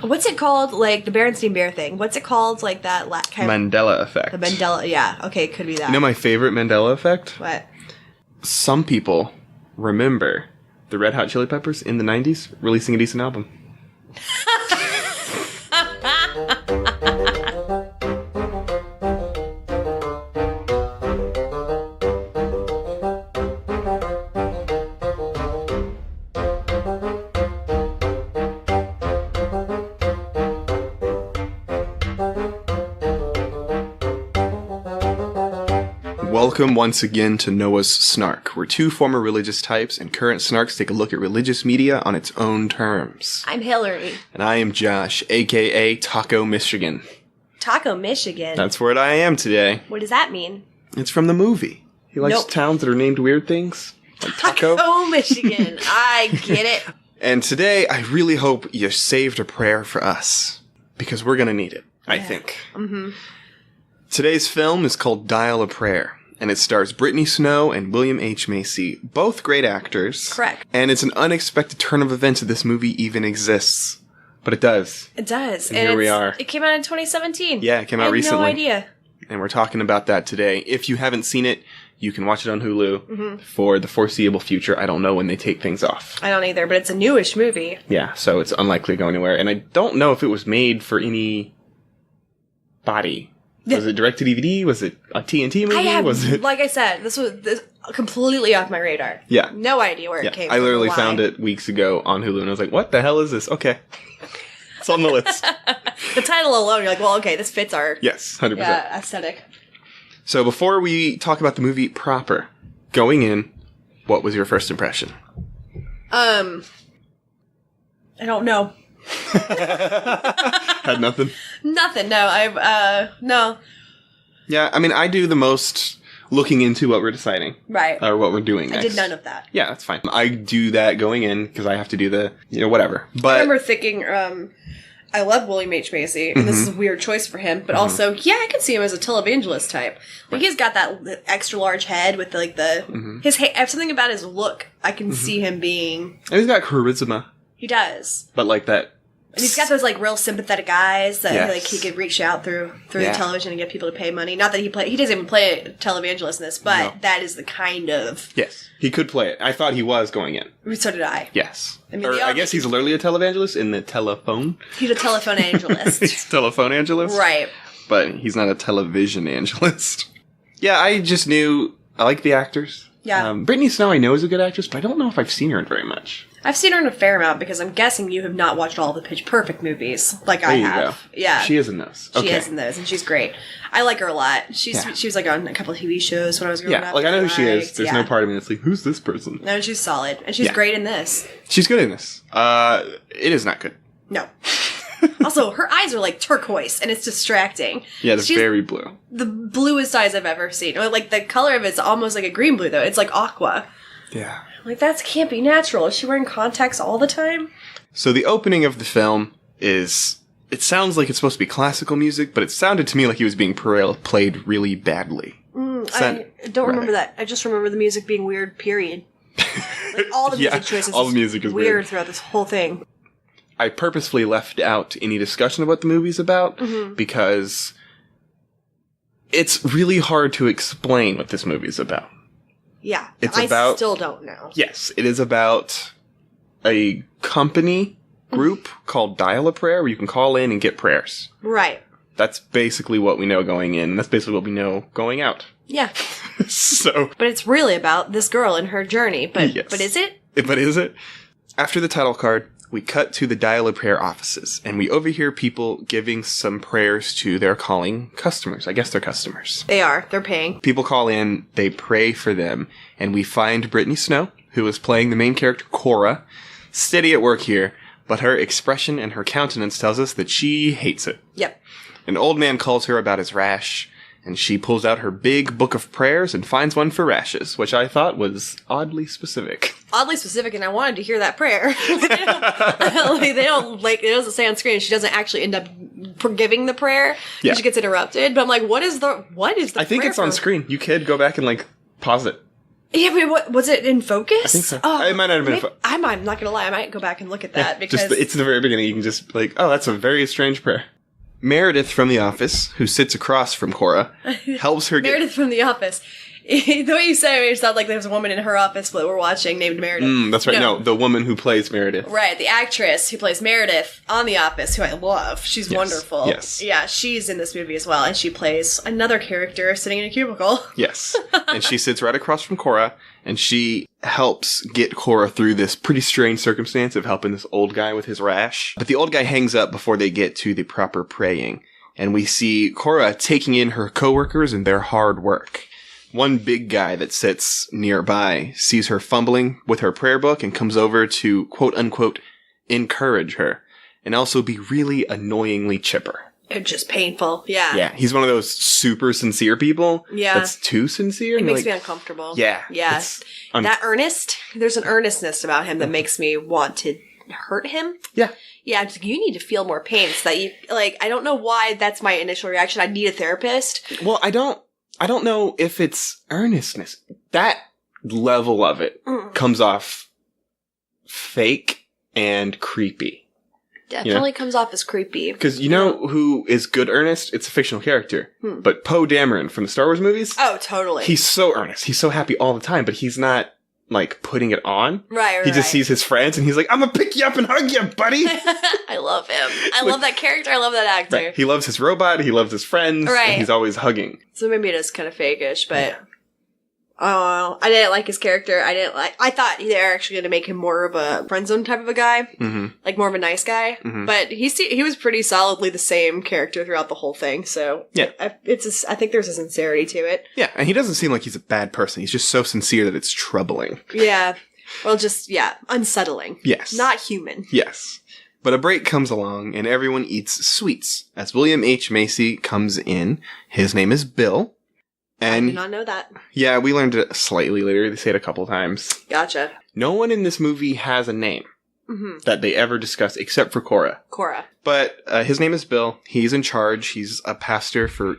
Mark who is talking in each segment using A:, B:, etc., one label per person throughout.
A: What's it called? Like the Berenstain Bear thing. What's it called? Like that kind of
B: Mandela effect.
A: The Mandela, yeah. Okay, it could be that.
B: You know my favorite Mandela effect?
A: What?
B: Some people remember the Red Hot Chili Peppers in the 90s releasing a decent album. Welcome once again to Noah's Snark, where two former religious types and current snarks take a look at religious media on its own terms.
A: I'm Hillary.
B: And I am Josh, aka Taco Michigan.
A: Taco Michigan?
B: That's where I am today.
A: What does that mean?
B: It's from the movie. He likes towns that are named weird things. Like
A: Taco Michigan. I get it.
B: And today, I really hope you saved a prayer for us. Because we're gonna need it, I think.
A: Mm-hmm.
B: Today's film is called Dial a Prayer. And it stars Brittany Snow and William H. Macy, both great actors.
A: Correct.
B: And it's an unexpected turn of events that this movie even exists. But it does.
A: It does.
B: And here we are.
A: It came out in 2017.
B: Yeah, it came out recently.
A: I had no idea.
B: And we're talking about that today. If you haven't seen it, you can watch it on Hulu for the foreseeable future. I don't know when they take things off.
A: I don't either, but it's a newish movie.
B: Yeah, so it's unlikely to go anywhere. And I don't know if it was made for any body. Was it direct to DVD? Was it a TNT movie?
A: Like I said, this was completely off my radar.
B: Yeah.
A: No idea where it came from.
B: I literally found it weeks ago on Hulu and I was like, what the hell is this? Okay. It's on the list.
A: The title alone, you're like, well, okay, this fits our
B: 100%.
A: aesthetic.
B: So before we talk about the movie proper, going in, what was your first impression?
A: I don't know.
B: Had nothing?
A: Nothing, no. No.
B: Yeah, I mean, I do the most looking into what we're deciding.
A: Right.
B: Or what we're doing next.
A: I did none of that.
B: Yeah, that's fine. I do that going in because I have to do the, whatever. But
A: I remember thinking, I love William H. Macy, and this is a weird choice for him, but also, yeah, I can see him as a televangelist type. Like, he's got that extra large head with, like, his something about his look. I can see him being...
B: And he's got charisma.
A: He does.
B: But, like, that...
A: And he's got those, like, real sympathetic eyes that,
B: Yes.
A: like, he could reach out through the television and get people to pay money. Not that he doesn't even play a televangelist in this, but that is the kind of...
B: Yes, he could play it. I thought he was going in.
A: So did I.
B: Yes.
A: I mean,
B: I guess he's literally a televangelist in the telephone.
A: He's a telephone angelist.
B: He's a telephone angelist?
A: Right.
B: But he's not a television angelist. Yeah, I just knew... I like the actors.
A: Yeah.
B: Brittany Snow I know is a good actress, but I don't know if I've seen her in very much.
A: I've seen her in a fair amount because I'm guessing you have not watched all the Pitch Perfect movies like I have.
B: Go.
A: Yeah.
B: She is in those.
A: She is in those, and she's great. I like her a lot. She was like on a couple of TV shows when I was growing up.
B: Yeah, like I know who she is. There's no part of me that's like, who's this person?
A: No, she's solid. And she's great in this.
B: She's good in this. It is not good.
A: No. Also, her eyes are like turquoise, and it's distracting.
B: Yeah, they're very blue.
A: The bluest eyes I've ever seen. Or like the color of it's almost like a green blue, though. It's like aqua.
B: Yeah.
A: Like, that can't be natural. Is she wearing contacts all the time?
B: So the opening of the film is... It sounds like it's supposed to be classical music, but it sounded to me like he was being played really badly.
A: I don't remember that. I just remember the music being weird, period. Like, all the music choices
B: all the music is
A: weird throughout this whole thing.
B: I purposefully left out any discussion of what the movie's about because it's really hard to explain what this movie's about.
A: Yeah,
B: I
A: still don't know.
B: Yes, it is about a company group called Dial a Prayer where you can call in and get prayers.
A: Right.
B: That's basically what we know going in. That's basically what we know going out.
A: Yeah.
B: But
A: it's really about this girl and her journey. But is it?
B: But is it? After the title card, we cut to the Dial a Prayer offices, and we overhear people giving some prayers to their calling customers. I guess they're customers.
A: They are. They're paying.
B: People call in, they pray for them, and we find Brittany Snow, who is playing the main character, Cora, steady at work here, but her expression and her countenance tells us that she hates it.
A: Yep.
B: An old man calls her about his rash, and she pulls out her big book of prayers and finds one for rashes, which I thought was oddly specific.
A: Oddly specific, and I wanted to hear that prayer. It doesn't say on screen. She doesn't actually end up giving the prayer.
B: Yeah.
A: She gets interrupted. But I'm like, what is the
B: I think
A: prayer
B: it's on
A: for?
B: screen. You could go back and, pause it.
A: Yeah, but what was it in Focus?
B: I think so.
A: Oh,
B: It might not have been.
A: I'm not gonna lie. I might go back and look at that because
B: It's the very beginning. You can just like, oh, that's a very strange prayer. Meredith from The Office, who sits across from Cora, helps her get...
A: Meredith from The Office. The way you say it sounds like there's a woman in her office that we're watching named Meredith.
B: That's right. No, the woman who plays Meredith.
A: Right, the actress who plays Meredith on The Office, who I love. She's wonderful.
B: Yes.
A: Yeah, she's in this movie as well, and she plays another character sitting in a cubicle.
B: Yes. And she sits right across from Cora, and she helps get Cora through this pretty strange circumstance of helping this old guy with his rash. But the old guy hangs up before they get to the proper praying, and we see Cora taking in her coworkers and their hard work. One big guy that sits nearby sees her fumbling with her prayer book and comes over to, quote-unquote, encourage her, and also be really annoyingly chipper.
A: It's just painful, yeah.
B: Yeah, he's one of those super sincere people.
A: Yeah.
B: That's too sincere.
A: It makes me uncomfortable.
B: Yeah.
A: Yeah. That earnest, there's an earnestness about him that makes me want to hurt him.
B: Yeah.
A: Yeah, I'm just like, you need to feel more pain so that you, like, I don't know why that's my initial reaction. I need a therapist.
B: Well, I don't know if it's earnestness. That level of it comes off fake and creepy.
A: Definitely comes off as creepy.
B: Because you know who is good earnest? It's a fictional character. But Poe Dameron from the Star Wars movies?
A: Oh, totally.
B: He's so earnest. He's so happy all the time, but he's not, like, putting it on.
A: Right.
B: He just sees his friends and he's like, I'm gonna pick you up and hug you, buddy!
A: I love him. I love that character. I love that actor.
B: Right. He loves his robot. He loves his friends.
A: Right.
B: And he's always hugging.
A: So maybe it is kind of fake-ish, but... I didn't like his character. I thought they were actually going to make him more of a friend zone type of a guy. Mm-hmm. Like more of a nice guy. Mm-hmm. But he was pretty solidly the same character throughout the whole thing. So
B: yeah,
A: I think there's a sincerity to it.
B: Yeah, and he doesn't seem like he's a bad person. He's just so sincere that it's troubling.
A: Yeah. Well, unsettling.
B: Yes.
A: Not human.
B: Yes. But a break comes along and everyone eats sweets. As William H. Macy comes in, his name is Bill. And
A: I did not know that.
B: Yeah, we learned it slightly later. They say it a couple times.
A: Gotcha.
B: No one in this movie has a name that they ever discuss except for Cora. But his name is Bill. He's in charge. He's a pastor for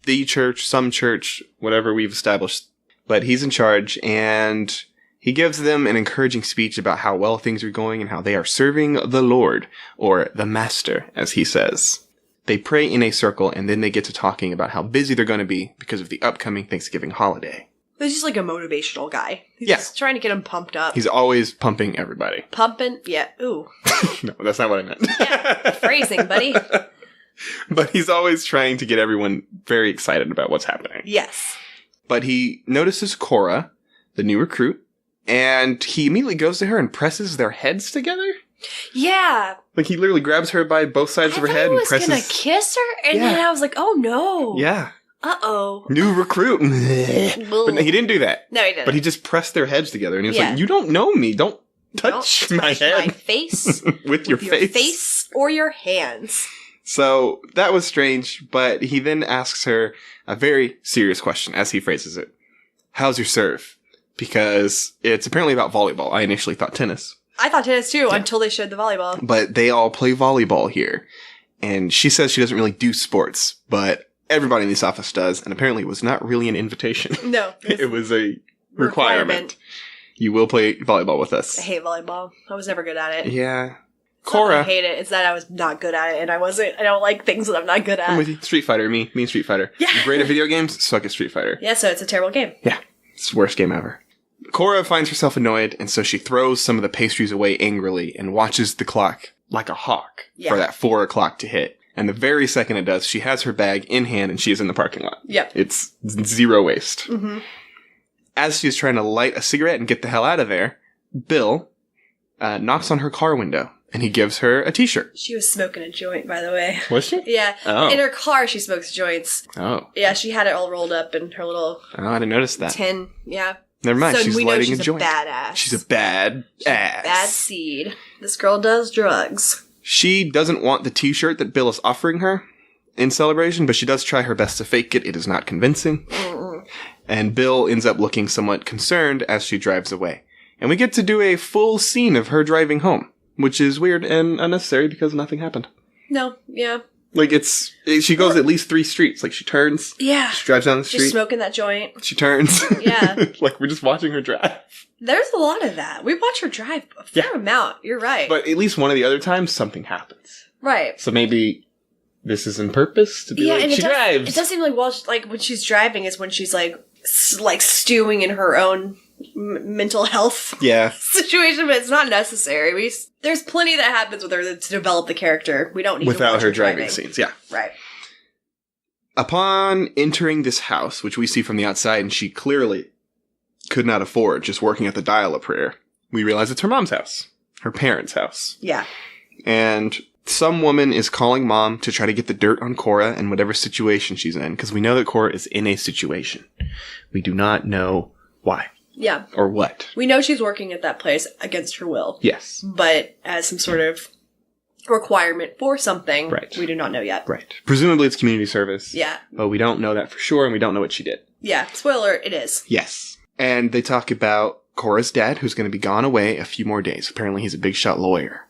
B: the church, some church, whatever we've established. But he's in charge, and he gives them an encouraging speech about how well things are going and how they are serving the Lord, or the Master, as he says. They pray in a circle, and then they get to talking about how busy they're going to be because of the upcoming Thanksgiving holiday.
A: He's just like a motivational guy. He's just trying to get them pumped up.
B: He's always pumping everybody.
A: Pumping? Yeah. Ooh.
B: No, that's not what I meant.
A: Yeah. Phrasing, buddy.
B: But he's always trying to get everyone very excited about what's happening.
A: Yes.
B: But he notices Cora, the new recruit, and he immediately goes to her and presses their heads together.
A: Yeah.
B: Like, he literally grabs her by both sides of her head and presses...
A: I was gonna kiss her, and then I was like, oh no.
B: Yeah.
A: Uh-oh.
B: New recruit. But no, he didn't do that.
A: No, he didn't.
B: But he just pressed their heads together, and he was like, you don't know me. Don't touch my head.
A: My face.
B: with your face.
A: Face or your hands.
B: So, that was strange, but he then asks her a very serious question, as he phrases it. How's your serve? Because it's apparently about volleyball. I initially thought tennis.
A: I thought tennis too, until they showed the volleyball.
B: But they all play volleyball here. And she says she doesn't really do sports, but everybody in this office does, and apparently it was not really an invitation.
A: No.
B: It was a requirement. You will play volleyball with us.
A: I hate volleyball. I was never good at it.
B: Yeah.
A: It's
B: Cora.
A: not that I hate it. It's that I was not good at it, and I don't like things that I'm not good at.
B: I'm with you. Street Fighter. Me and Street Fighter.
A: Yeah.
B: You're great at video games, suck at Street Fighter.
A: Yeah, so it's a terrible game.
B: Yeah. It's the worst game ever. Cora finds herself annoyed, and so she throws some of the pastries away angrily and watches the clock like a hawk for that 4 o'clock to hit. And the very second it does, she has her bag in hand and she is in the parking lot.
A: Yep.
B: It's zero waste. Mm-hmm. As she's trying to light a cigarette and get the hell out of there, Bill knocks on her car window and he gives her a t-shirt.
A: She was smoking a joint, by the way.
B: Was she?
A: Yeah.
B: Oh.
A: In her car, she smokes joints.
B: Oh.
A: Yeah, she had it all rolled up in her little...
B: Oh, I didn't notice that.
A: Tin. Yeah.
B: Never mind,
A: so
B: she's lighting a joint.
A: She's a badass.
B: She's a bad ass.
A: Bad seed. This girl does drugs.
B: She doesn't want the t-shirt that Bill is offering her in celebration, but she does try her best to fake it. It is not convincing. And Bill ends up looking somewhat concerned as she drives away. And we get to do a full scene of her driving home, which is weird and unnecessary because nothing happened.
A: No, yeah.
B: Like, she goes at least 3 streets. Like, she turns.
A: Yeah.
B: She drives down the street.
A: Just smoking that joint.
B: She turns.
A: Yeah.
B: Like, we're just watching her drive.
A: There's a lot of that. We watch her drive a fair amount. You're right.
B: But at least one of the other times, something happens.
A: Right.
B: So maybe this is in purpose to be like, she drives.
A: It does seem like when she's driving is when she's like stewing in her own mental health situation, but it's not necessary. There's plenty that happens with her to develop the character. We don't need
B: without
A: to watch
B: her driving scenes. Yeah.
A: Right.
B: Upon entering this house, which we see from the outside, and she clearly could not afford just working at the Dial-A-Prayer, we realize it's her mom's house. Her parents' house.
A: Yeah.
B: And some woman is calling mom to try to get the dirt on Cora and whatever situation she's in, because we know that Cora is in a situation. We do not know why.
A: Yeah.
B: Or what.
A: We know she's working at that place against her will.
B: Yes.
A: But as some sort of requirement for something,
B: right.
A: We do not know yet.
B: Right. Presumably it's community service.
A: Yeah.
B: But we don't know that for sure, and we don't know what she did.
A: Yeah. Spoiler, it is.
B: Yes. And they talk about Cora's dad, who's going to be gone away a few more days. Apparently he's a big shot lawyer.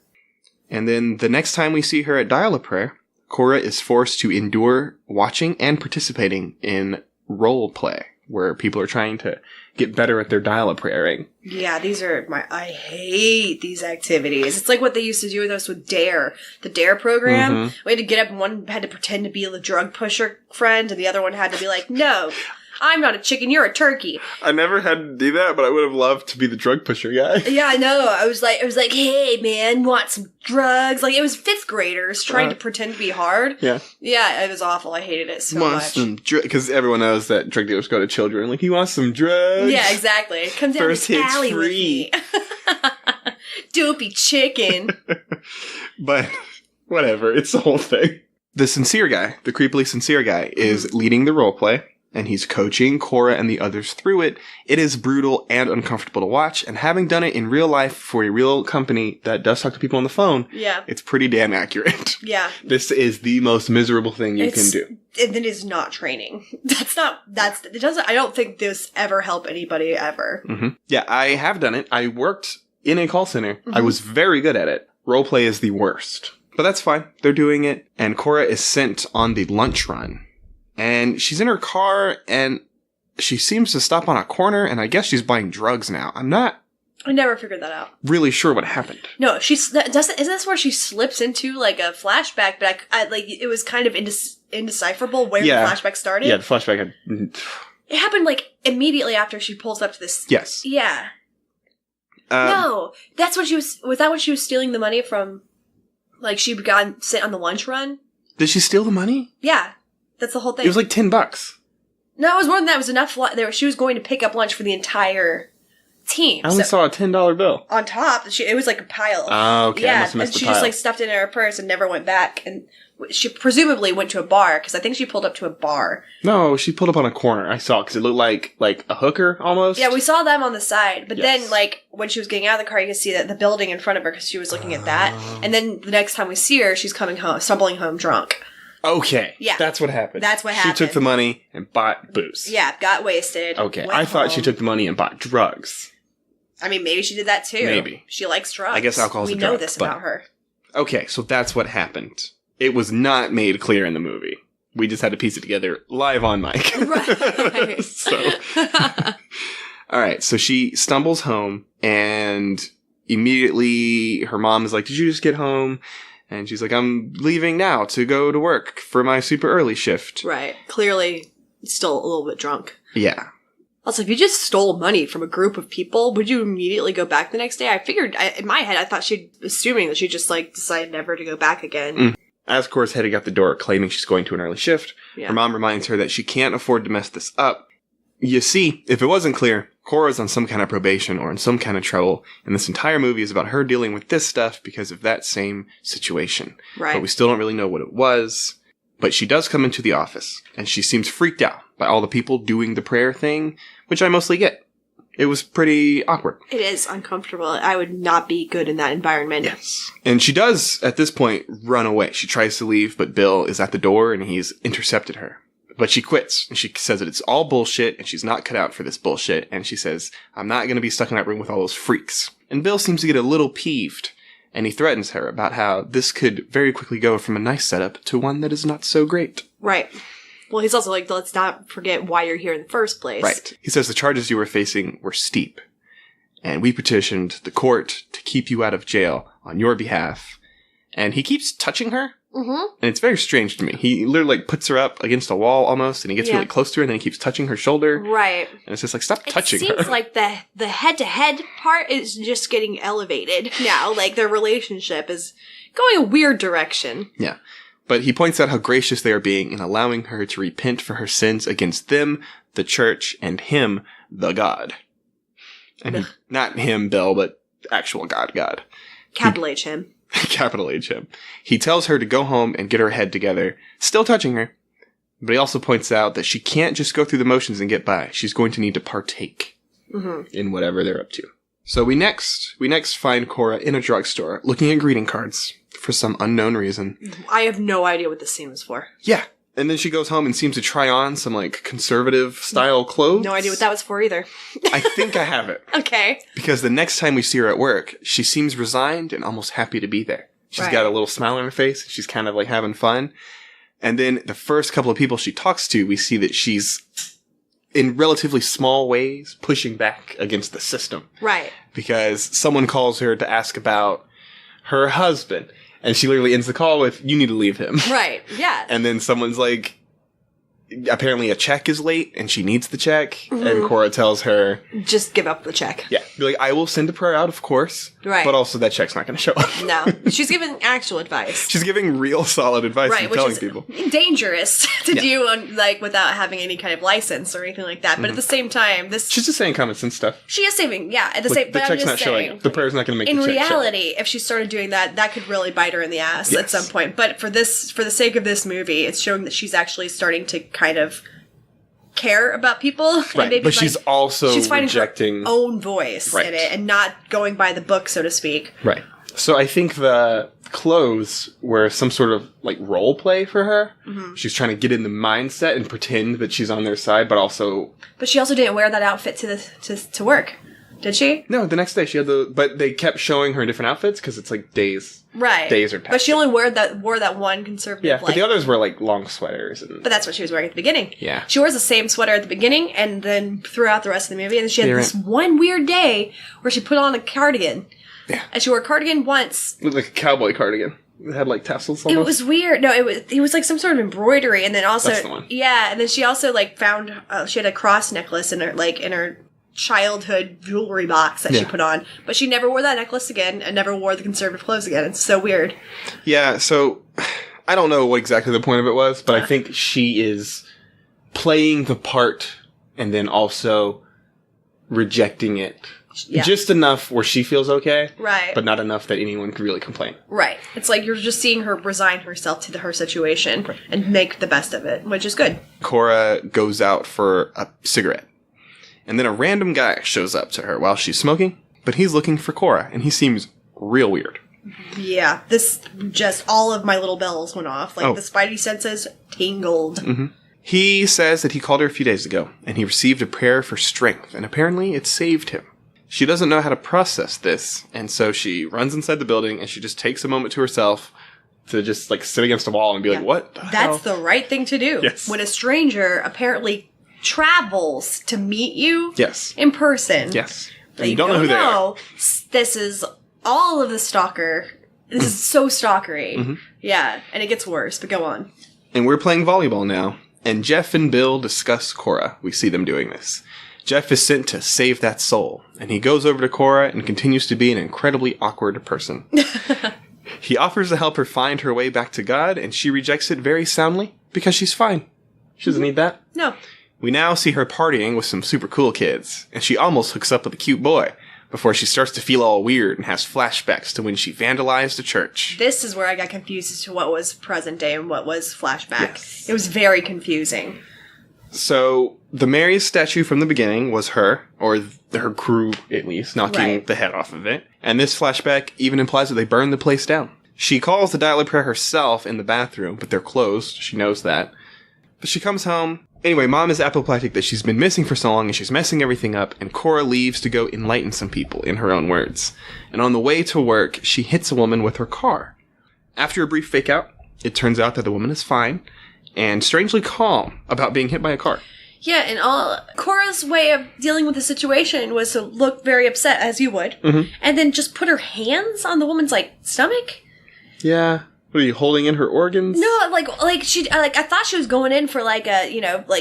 B: And then the next time we see her at Dial-A-Prayer, Cora is forced to endure watching and participating in role play, where people are trying to get better at their Dial-A-Prayering.
A: Yeah, I hate these activities. It's like what they used to do with us with DARE. The DARE program. Mm-hmm. We had to get up and one had to pretend to be the drug pusher friend and the other one had to be like, no, I'm not a chicken, you're a turkey.
B: I never had to do that, but I would have loved to be the drug pusher guy.
A: Yeah, I know. I was like, hey man, want some drugs? Like, it was 5th graders trying to pretend to be hard.
B: Yeah.
A: Yeah, it was awful. I hated it so much.
B: Because everyone knows that drug dealers go to children. Like, he wants some drugs.
A: Yeah, exactly. Come down
B: First
A: this alley
B: free.
A: with me. Dopey chicken.
B: But, whatever. It's the whole thing. The sincere guy, the creepily sincere guy, is leading the role play. And he's coaching Cora and the others through it. It is brutal and uncomfortable to watch. And having done it in real life for a real company that does talk to people on the phone, it's pretty damn accurate.
A: Yeah.
B: This is the most miserable thing you can do.
A: And it is not training. I don't think this ever help anybody ever.
B: Mm-hmm. Yeah, I have done it. I worked in a call center. Mm-hmm. I was very good at it. Roleplay is the worst. But that's fine. They're doing it. And Cora is sent on the lunch run. And she's in her car, and she seems to stop on a corner, and I guess she's buying drugs now. I
A: never figured that out.
B: Really sure what happened.
A: No, isn't this where she slips into, like, a flashback, but it was kind of indecipherable where the flashback started?
B: Yeah, the flashback had...
A: It happened, like, immediately after she pulls up to this...
B: Yes.
A: Yeah. No, that's when was that when she was stealing the money from, like, she got sent on the lunch run?
B: Did she steal the money?
A: Yeah. It was like
B: $10.
A: No, it was more than that. It was enough. She was going to pick up lunch for the entire team.
B: I only saw a $10 bill.
A: On top, it was like a pile.
B: Oh, okay.
A: Yeah, and she just like stuffed it in her purse and never went back. And she presumably went to a bar, because I think she pulled up to a bar.
B: No, she pulled up on a corner. I saw, because it looked like a hooker almost.
A: Yeah, we saw them on the side. But then, like, when she was getting out of the car, you could see that the building in front of her, because she was looking at that. And then the next time we see her, she's stumbling home drunk.
B: Okay.
A: Yeah.
B: That's what happened.
A: She
B: took the money and bought booze.
A: Yeah, got wasted.
B: Okay. I thought she took the money and bought drugs.
A: I mean, maybe she did that too.
B: Maybe.
A: She likes drugs.
B: I guess alcohol's a drug.
A: We know this about her.
B: Okay, so that's what happened. It was not made clear in the movie. We just had to piece it together live on mic. Right. All right, so she stumbles home, and immediately her mom is like, "Did you just get home?" And she's like, "I'm leaving now to go to work for my super early shift."
A: Right. Clearly still a little bit drunk.
B: Yeah.
A: Also, if you just stole money from a group of people, would you immediately go back the next day? I figured, in my head, I thought assuming that she'd just, like, decide never to go back again.
B: Mm. As Cora's heading out the door, claiming she's going to an early shift, her mom reminds her that she can't afford to mess this up. You see, if it wasn't clear, Cora's on some kind of probation or in some kind of trouble, and this entire movie is about her dealing with this stuff because of that same situation.
A: Right.
B: But we still don't really know what it was. But she does come into the office, and she seems freaked out by all the people doing the prayer thing, which I mostly get. It was pretty awkward.
A: It is uncomfortable. I would not be good in that environment.
B: Yes. And she does, at this point, run away. She tries to leave, but Bill is at the door, and he's intercepted her. But she quits, and she says that it's all bullshit, and she's not cut out for this bullshit, and she says, "I'm not going to be stuck in that room with all those freaks." And Bill seems to get a little peeved, And he threatens her about how this could very quickly go from a nice setup to one that is not so great.
A: Right. Well, he's also like, let's not forget why you're here in the first place.
B: Right. He says the charges you were facing were steep. And we petitioned the court to keep you out of jail on your behalf. And he keeps touching her. Mm-hmm. And it's very strange to me. He literally like puts her up against a wall almost, and he gets really close to her, and then he keeps touching her shoulder.
A: Right.
B: And it's just like, stop touching her.
A: It seems like the head-to-head part is just getting elevated now. Like, their relationship is going a weird direction.
B: Yeah. But he points out how gracious they are being in allowing her to repent for her sins against them, the church, and him, the God. And not him, Bill, but actual God.
A: Capital H him.
B: Capital H him. He tells her to go home and get her head together, still touching her. But he also points out that she can't just go through the motions and get by. She's going to need to partake in whatever they're up to. So we next find Cora in a drugstore looking at greeting cards for some unknown reason.
A: I have no idea what this scene was for.
B: Yeah. And then she goes home and seems to try on some, like, conservative-style clothes.
A: No idea what that was for either.
B: I think I have it.
A: Okay.
B: Because the next time we see her at work, she seems resigned and almost happy to be there. She's got a little smile on her face. And she's kind of, like, having fun. And then the first couple of people she talks to, we see that she's, in relatively small ways, pushing back against the system.
A: Right.
B: Because someone calls her to ask about her husband. And she literally ends the call with, you need to leave him.
A: Right, yeah.
B: And then someone's like, apparently a check is late, and she needs the check. And Cora tells her,
A: just give up the check.
B: Yeah. Be like, I will send a prayer out, of course.
A: Right.
B: But also that check's not going to show up.
A: No. She's giving actual advice.
B: She's giving real solid advice and telling people.
A: Dangerous to do like without having any kind of license or anything like that. But at the same time,
B: she's just saying common sense stuff.
A: She is saving, yeah. At the same,
B: the
A: but
B: check's
A: I'm
B: not
A: just saying,
B: showing. The prayer's not going to make the check
A: in reality, if she started doing that, that could really bite her in the ass at some point. But for the sake of this movie, it's showing that she's actually starting to kind of care about people.
B: Right.
A: And maybe
B: but she's also rejecting
A: her own voice in it and not going by the book, so to speak.
B: Right. So I think the clothes were some sort of like role play for her. She's trying to get in the mindset and pretend that she's on their side, but also.
A: But she also didn't wear that outfit to work, did she?
B: No, the next day she had but they kept showing her in different outfits because it's like days.
A: Right.
B: Days are past.
A: But she only wore that one conservative.
B: Yeah, but the others were like long sweaters. But
A: that's what she was wearing at the beginning.
B: Yeah.
A: She wears the same sweater at the beginning and then throughout the rest of the movie. And then she had this one weird day where she put on a cardigan. Yeah. And she wore a cardigan once.
B: It looked like a cowboy cardigan. It had like tassels almost.
A: It was weird. No, it was like some sort of embroidery. And then also.
B: That's the one.
A: Yeah, and then she also like found, she had a cross necklace in her childhood jewelry box that she put on, but she never wore that necklace again and never wore the conservative clothes again. It's so weird. Yeah,
B: so I don't know what exactly the point of it was, but I think she is playing the part and then also rejecting it just enough where she feels okay,
A: right? But
B: not enough that anyone could really complain,
A: right? It's like you're just seeing her resign herself to her situation and make the best of it, which is good.
B: Cora goes out for a cigarette. And then a random guy shows up to her while she's smoking, but he's looking for Cora, and he seems real weird.
A: Yeah, all of my little bells went off. Like, the spidey senses tingled.
B: He says that he called her a few days ago, and he received a prayer for strength, and apparently it saved him. She doesn't know how to process this, and so she runs inside the building, and she just takes a moment to herself to just, like, sit against a wall and be like, what the hell?
A: That's the right thing to do.
B: Yes.
A: When a stranger apparently travels to meet you in person.
B: Yes. And you don't know who they are.
A: This is all of the stalker. This is so stalkery. Yeah, and it gets worse, but go on.
B: And we're playing volleyball now, and Jeff and Bill discuss Cora. We see them doing this. Jeff is sent to save that soul, and he goes over to Cora and continues to be an incredibly awkward person. He offers to help her find her way back to God, and she rejects it very soundly because she's fine. She doesn't need that.
A: No.
B: We now see her partying with some super cool kids, and she almost hooks up with a cute boy before she starts to feel all weird and has flashbacks to when she vandalized a church.
A: This is where I got confused as to what was present day and what was flashback. Yes. It was very confusing.
B: So, the Mary's statue from the beginning was her, or her crew at least, knocking the head off of it. And this flashback even implies that they burned the place down. She calls the dial-up prayer herself in the bathroom, but they're closed. She knows that. But she comes home, Anyway, Mom is apoplectic that she's been missing for so long and she's messing everything up, and Cora leaves to go enlighten some people, in her own words. And on the way to work, she hits a woman with her car. After a brief fake out, it turns out that the woman is fine and strangely calm about being hit by a car.
A: Yeah, and Cora's way of dealing with the situation was to look very upset, as you would, and then just put her hands on the woman's, stomach.
B: Yeah. What, are you holding in her organs?
A: No, I thought she was going in for,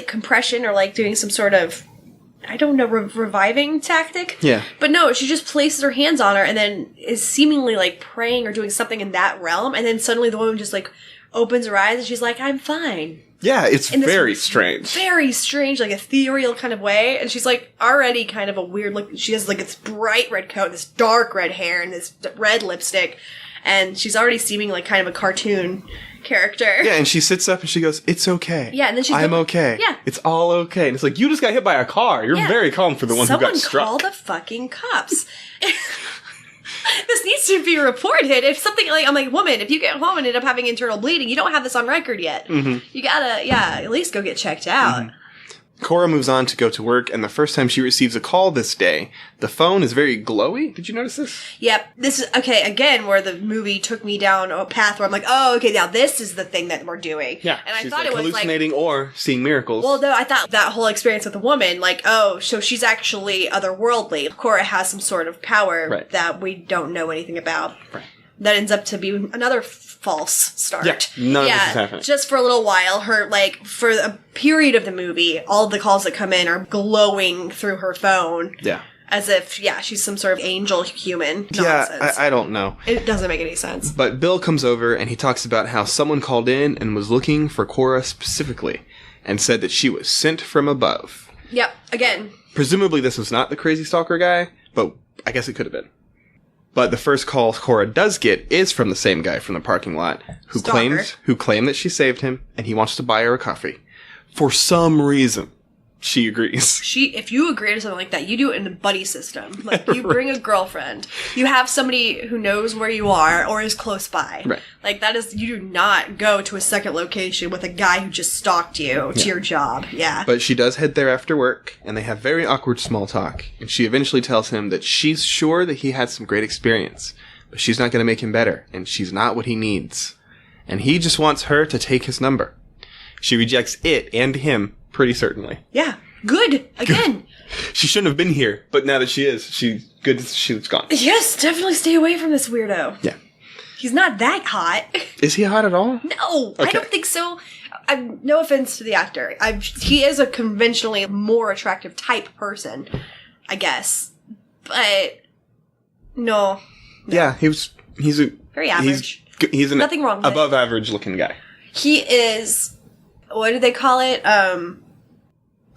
A: compression or, doing some sort of, I don't know, reviving tactic.
B: Yeah.
A: But no, she just places her hands on her and then is seemingly, praying or doing something in that realm, and then suddenly the woman just, opens her eyes and she's like, I'm fine.
B: Yeah, it's very strange.
A: Very strange, ethereal kind of way. And she's, already kind of a weird look. She has, this bright red coat, this dark red hair, and this red lipstick. And she's already seeming like kind of a cartoon character.
B: Yeah, and she sits up and she goes, it's okay.
A: Yeah, and then she's
B: I'm okay.
A: Yeah.
B: It's all okay. And it's like, you just got hit by a car. You're very calm for the one who got struck.
A: Someone call the fucking cops. This needs to be reported. If something, I'm like, woman, if you get home and end up having internal bleeding, you don't have this on record yet. Mm-hmm. You gotta, at least go get checked out. Mm-hmm.
B: Cora moves on to go to work, and the first time she receives a call this day, the phone is very glowy. Did you notice this?
A: Yep. This is, okay, again, where the movie took me down a path where I'm like, oh, okay, now this is the thing that we're doing.
B: Yeah.
A: And
B: she's
A: I thought it was
B: hallucinating or seeing miracles.
A: Well, no, I thought that whole experience with the woman, so she's actually otherworldly. Cora has some sort of power that we don't know anything about.
B: Right.
A: That ends up to be another false start.
B: Yeah, none of this is happening.
A: Just for a little while, her, for a period of the movie, all the calls that come in are glowing through her phone.
B: Yeah.
A: As if, she's some sort of angel human nonsense.
B: Yeah, I don't know.
A: It doesn't make any sense.
B: But Bill comes over and he talks about how someone called in and was looking for Cora specifically and said that she was sent from above.
A: Yep, again.
B: Presumably this was not the crazy stalker guy, but I guess it could have been. But the first call Cora does get is from the same guy from the parking lot who claimed that she saved him and he wants to buy her a coffee. For some reason, she agrees.
A: If you agree to something like that, you do it in the buddy system. You bring a girlfriend. You have somebody who knows where you are or is close by.
B: Right.
A: That is, you do not go to a second location with a guy who just stalked you to your job. Yeah.
B: But she does head there after work, and they have very awkward small talk. And she eventually tells him that she's sure that he had some great experience, but she's not going to make him better, and she's not what he needs. And he just wants her to take his number. She rejects it and him pretty certainly.
A: Yeah. Good. Again.
B: She shouldn't have been here, but now that she is, she's gone.
A: Yes, definitely stay away from this weirdo.
B: Yeah.
A: He's not that hot.
B: Is he hot at all?
A: No, okay. I don't think so. No offense to the actor. He is a conventionally more attractive type person, I guess. But no.
B: Yeah, he's a
A: very average.
B: He's an
A: nothing wrong with
B: above average looking guy.
A: He is. What do they call it?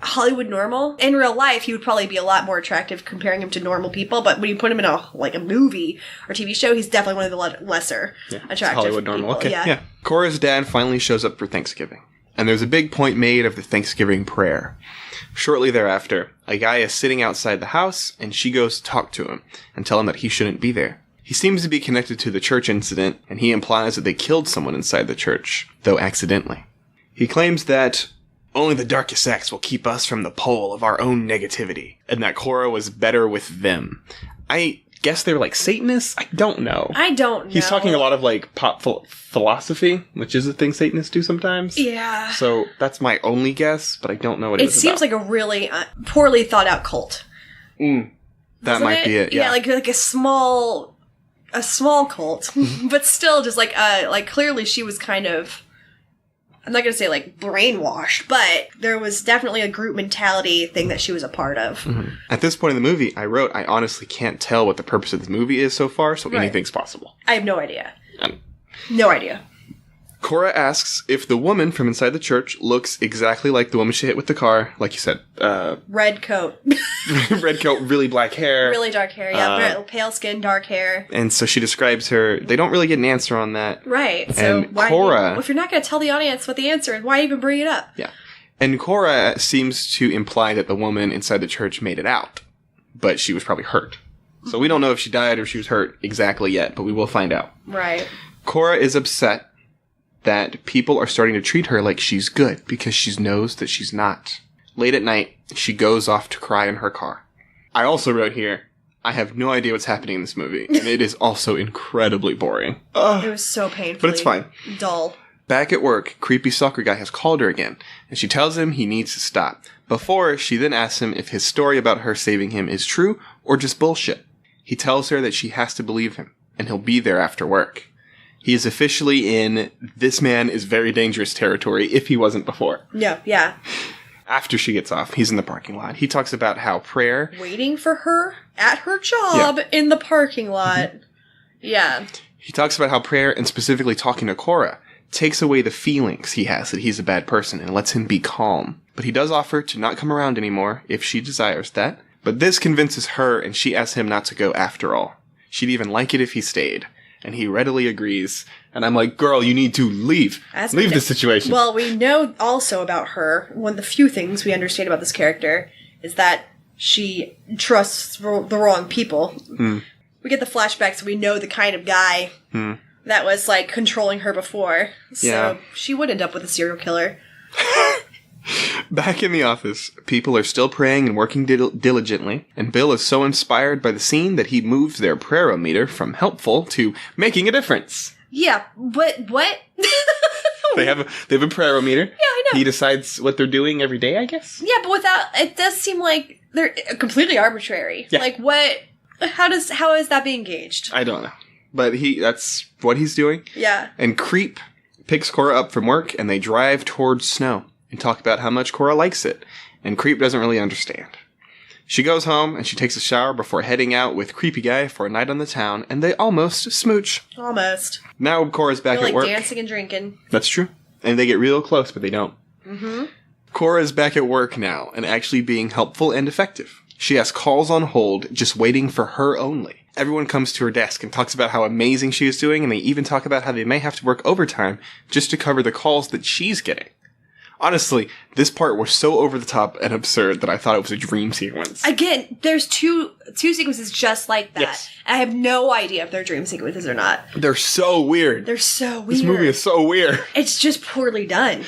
A: Hollywood normal. In real life, he would probably be a lot more attractive comparing him to normal people, but when you put him in a movie or TV show, he's definitely one of the lesser attractive
B: Hollywood normal.
A: People.
B: Okay. Yeah. Cora's dad finally shows up for Thanksgiving, and there's a big point made of the Thanksgiving prayer. Shortly thereafter, a guy is sitting outside the house, and she goes to talk to him and tell him that he shouldn't be there. He seems to be connected to the church incident, and he implies that they killed someone inside the church, though accidentally. He claims that only the darkest acts will keep us from the pole of our own negativity, and that Cora was better with them. I guess they're Satanists? I don't know. He's talking a lot of pop philosophy, which is a thing Satanists do sometimes.
A: Yeah.
B: So that's my only guess, but I don't know what it is.
A: It seems like a really poorly thought out cult.
B: That might be it. Yeah,
A: like a small cult, but still just clearly she was kind of. I'm not going to say brainwashed, but there was definitely a group mentality thing that she was a part of.
B: Mm-hmm. At this point in the movie, I honestly can't tell what the purpose of the movie is so far, so anything's possible.
A: I have no idea. No idea.
B: Cora asks if the woman from inside the church looks exactly like the woman she hit with the car, like you said.
A: Red coat.
B: Red coat, really black hair.
A: Really dark hair, yeah. Pale skin, dark hair.
B: And so she describes her. They don't really get an answer on that.
A: Right. So why Cora... if you're not going to tell the audience what the answer is, why even bring it up?
B: Yeah. And Cora seems to imply that the woman inside the church made it out, but she was probably hurt. So we don't know if she died or she was hurt exactly yet, but we will find out.
A: Right.
B: Cora is upset that people are starting to treat her like she's good because she knows that she's not. Late at night, she goes off to cry in her car. I also wrote here, I have no idea what's happening in this movie, and it is also incredibly boring.
A: It was so painful.
B: But it's fine.
A: Dull.
B: Back at work, creepy stalker guy has called her again, and she tells him he needs to stop. Before, she then asks him if his story about her saving him is true or just bullshit. He tells her that she has to believe him, and he'll be there after work. He is officially in this man is very dangerous territory if he wasn't before.
A: Yeah.
B: After she gets off, he's in the parking lot. He talks about how prayer...
A: Waiting for her at her job in the parking lot. Yeah.
B: He talks about how prayer, and specifically talking to Cora, takes away the feelings he has that he's a bad person and lets him be calm. But he does offer to not come around anymore if she desires that. But this convinces her, and she asks him not to go after all. She'd even like it if he stayed. And he readily agrees. And I'm like, girl, you need to leave. Leave this situation.
A: Well, we know also about her, one of the few things we understand about this character is that she trusts the wrong people. We get the flashbacks, so we know the kind of guy that was, like, controlling her before. So she would end up with a serial killer.
B: Back in the office, people are still praying and working diligently, and Bill is so inspired by the scene that he moves their prayer-o-meter from helpful to making a difference.
A: Yeah, but what?
B: They have a prayer-o-meter.
A: Yeah, I know.
B: He decides what they're doing every day, I guess?
A: Yeah, but it does seem like they're completely arbitrary. Yeah. Like, what? How is that being gauged?
B: I don't know. But that's what he's doing.
A: Yeah.
B: And Creep picks Cora up from work, and they drive towards Snow and talk about how much Cora likes it. And Creep doesn't really understand. She goes home, and she takes a shower before heading out with Creepy Guy for a night on the town, and they almost smooch.
A: Almost.
B: Now Cora's back at work.
A: Dancing and drinking.
B: That's true. And they get real close, but they don't. Cora's back at work now, and actually being helpful and effective. She has calls on hold, just waiting for her only. Everyone comes to her desk and talks about how amazing she is doing, and they even talk about how they may have to work overtime just to cover the calls that she's getting. Honestly, this part was so over the top and absurd that I thought it was a dream sequence.
A: Again, there's two sequences just like that.
B: Yes.
A: I have no idea if they're dream sequences or not.
B: They're so weird.
A: This
B: movie is so weird.
A: It's just poorly done.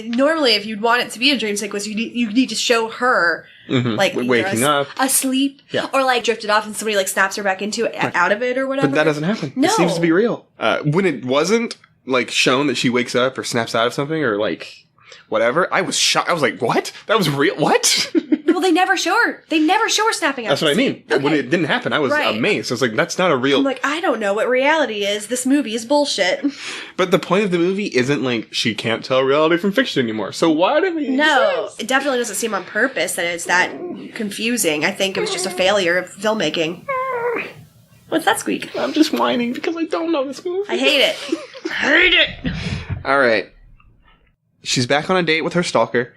A: Normally, if you'd want it to be a dream sequence, you need to show her like
B: waking up,
A: asleep, or like drifted off, and somebody like snaps her back into it, out of it, or whatever.
B: But that doesn't happen.
A: No.
B: It seems to be real. When it wasn't like shown that she wakes up or snaps out of something or like whatever, I was shocked. I was like, "What? That was real? What?"
A: Well, they never show her. They never show her snapping out.
B: That's what I mean. Okay. When it didn't happen, I was amazed. I was like, "That's not a real."
A: I'm like, I don't know what reality is. This movie is bullshit.
B: But the point of the movie isn't like she can't tell reality from fiction anymore. So why do we?
A: No, it definitely doesn't seem on purpose that it's that confusing. I think it was just a failure of filmmaking. What's that squeak?
B: I'm just whining because I don't know this movie.
A: I hate it. I hate it.
B: All right. She's back on a date with her stalker,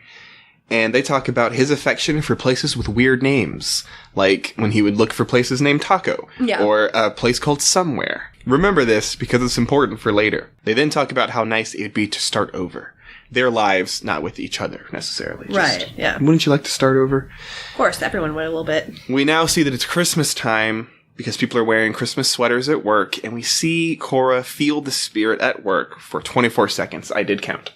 B: and they talk about his affection for places with weird names, like when he would look for places named Taco, or a place called Somewhere. Remember this because it's important for later. They then talk about how nice it would be to start over. Their lives, not with each other, necessarily.
A: Right, yeah.
B: Wouldn't you like to start over?
A: Of course, everyone would a little bit.
B: We now see that it's Christmas time, because people are wearing Christmas sweaters at work, and we see Cora feel the spirit at work for 24 seconds. I did count.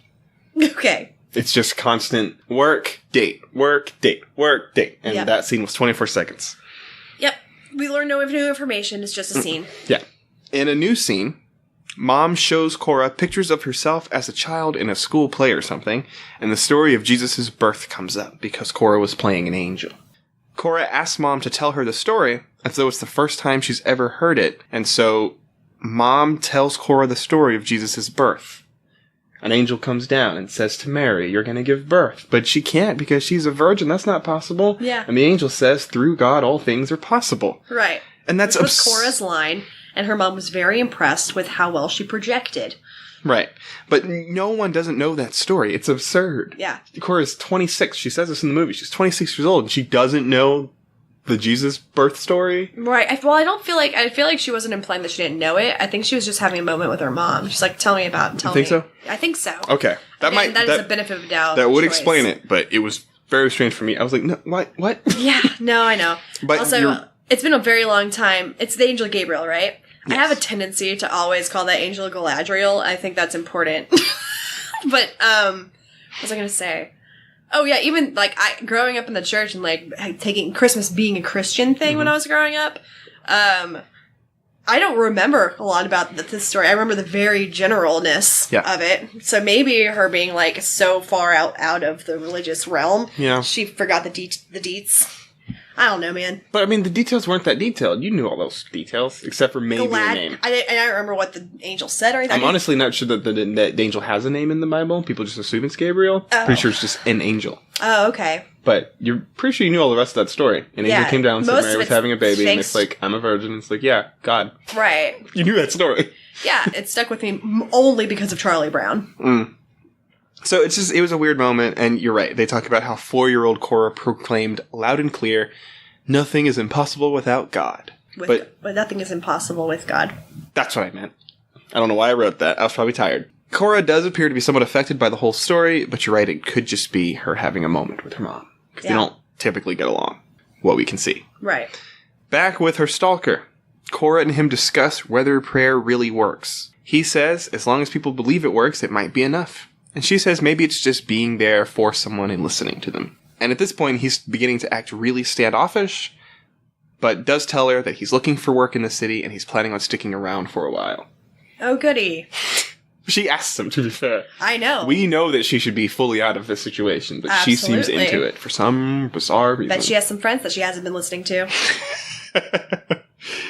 A: Okay.
B: It's just constant work, date, work, date, work, date. And that scene was 24 seconds.
A: Yep. We learn no new information. It's just a scene.
B: Yeah. In a new scene, Mom shows Cora pictures of herself as a child in a school play or something, and the story of Jesus' birth comes up because Cora was playing an angel. Cora asks Mom to tell her the story as though it's the first time she's ever heard it, and so Mom tells Cora the story of Jesus' birth. An angel comes down and says to Mary, "You're going to give birth." But she can't because she's a virgin. That's not possible.
A: Yeah.
B: And the angel says, "Through God, all things are possible."
A: Right.
B: And that's
A: was Cora's line, and her mom was very impressed with how well she projected.
B: Right. But no one doesn't know that story. It's absurd.
A: Yeah.
B: Cora's 26. She says this in the movie. She's 26 years old, and she doesn't know the Jesus birth story.
A: Right. I feel like she wasn't implying that she didn't know it. I think she was just having a moment with her mom. She's like, "Tell me about it. Tell me."
B: You think so?
A: I think so.
B: Okay.
A: That is a benefit of doubt.
B: That would
A: choice.
B: explain it, but it was very strange for me. I was like, "No, what?"
A: Yeah. No, I know.
B: But
A: also, it's been a very long time. It's the angel Gabriel, right? Yes. I have a tendency to always call that angel Galadriel. I think that's important. But, what was I going to say? Oh, yeah, even, like, growing up in the church and, like, taking Christmas being a Christian thing when I was growing up, I don't remember a lot about this story. I remember the very generalness of it. So maybe her being, like, so far out of the religious realm, she forgot the deets. I don't know, man. But,
B: I mean, the details weren't that detailed. You knew all those details, except for maybe the name.
A: I don't remember what the angel said or anything.
B: I'm honestly not sure that the angel has a name in the Bible. People just assume it's Gabriel. Oh. Pretty sure it's just an angel.
A: Oh, okay.
B: But you're pretty sure you knew all the rest of that story. An angel came down and said Mary was having a baby, and it's like, I'm a virgin. It's like, yeah, God.
A: Right.
B: You knew that story.
A: Yeah, it stuck with me only because of Charlie Brown.
B: Mm. So it was a weird moment, and you're right. They talk about how 4-year-old Cora proclaimed loud and clear, nothing is impossible without God.
A: But nothing is impossible with God. That's
B: what I meant. I don't know why I wrote that. I was probably tired. Cora does appear to be somewhat affected by the whole story, but you're right, it could just be her having a moment with her mom. Because they don't typically get along, what we can see.
A: Right.
B: Back with her stalker. Cora and him discuss whether prayer really works. He says, as long as people believe it works, it might be enough. And she says maybe it's just being there for someone and listening to them. And at this point, he's beginning to act really standoffish, but does tell her that he's looking for work in the city and he's planning on sticking around for a while.
A: Oh, goody.
B: She asks him, to be fair.
A: I know.
B: We know that she should be fully out of this situation, but she seems into it for some bizarre reason.
A: Bet she has some friends that she hasn't been listening to.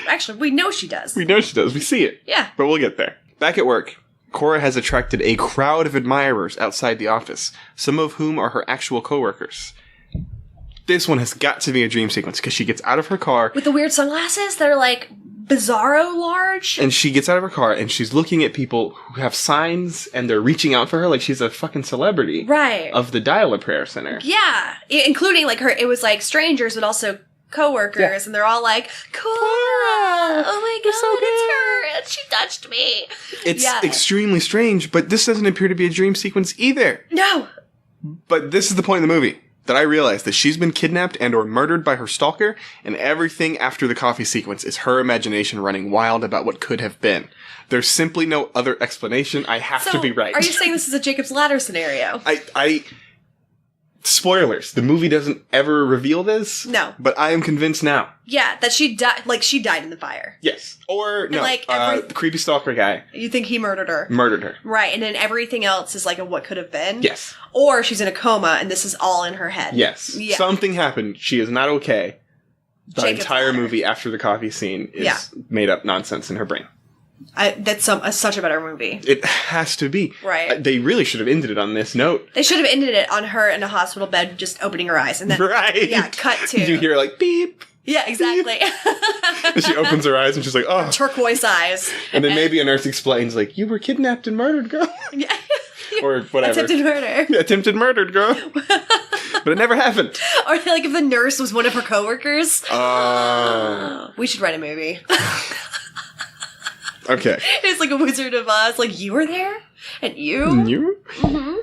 A: Actually, we know she does.
B: We know she does. We see it.
A: Yeah.
B: But we'll get there. Back at work, Cora has attracted a crowd of admirers outside the office, some of whom are her actual coworkers. This one has got to be a dream sequence, because she gets out of her car...
A: with the weird sunglasses that are, like, bizarro large?
B: And she gets out of her car, and she's looking at people who have signs, and they're reaching out for her like she's a fucking celebrity.
A: Right.
B: Of the Dial-A-Prayer Center.
A: Yeah. Including, like, her... it was, like, strangers, but also... coworkers, and they're all like, Cora! Oh my god, so it's her! And she touched me!
B: It's extremely strange, but this doesn't appear to be a dream sequence either.
A: No!
B: But this is the point of the movie, that I realized that she's been kidnapped and or murdered by her stalker, and everything after the coffee sequence is her imagination running wild about what could have been. There's simply no other explanation. I have to be right.
A: Are you saying this is a Jacob's Ladder scenario?
B: Spoilers. The movie doesn't ever reveal this.
A: No.
B: But I am convinced now.
A: Yeah, that she died. Like, she died in the fire.
B: Yes. Or, no. Like the creepy stalker guy.
A: You think he murdered her?
B: Murdered her.
A: Right, and then everything else is like a what could have been?
B: Yes.
A: Or she's in a coma and this is all in her head.
B: Yes. Yeah. Something happened. She is not okay. The entire movie after the coffee scene is made up nonsense in her brain.
A: That's such a better movie.
B: It has to be.
A: Right.
B: They really should have ended it on this note.
A: They should have ended it on her in a hospital bed just opening her eyes. And then,
B: right.
A: Yeah, cut to...
B: you hear like, beep.
A: Yeah, exactly.
B: And she opens her eyes and she's like, oh.
A: Turquoise eyes.
B: And then maybe a nurse explains like, you were kidnapped and murdered, girl.
A: Yeah.
B: Or whatever.
A: Attempted murder.
B: Yeah, attempted murdered, girl. But it never happened.
A: Or like if the nurse was one of her coworkers. We should write a movie.
B: Okay.
A: It's like a Wizard of Oz. Like, you were there? And you?
B: And you? Mm-hmm.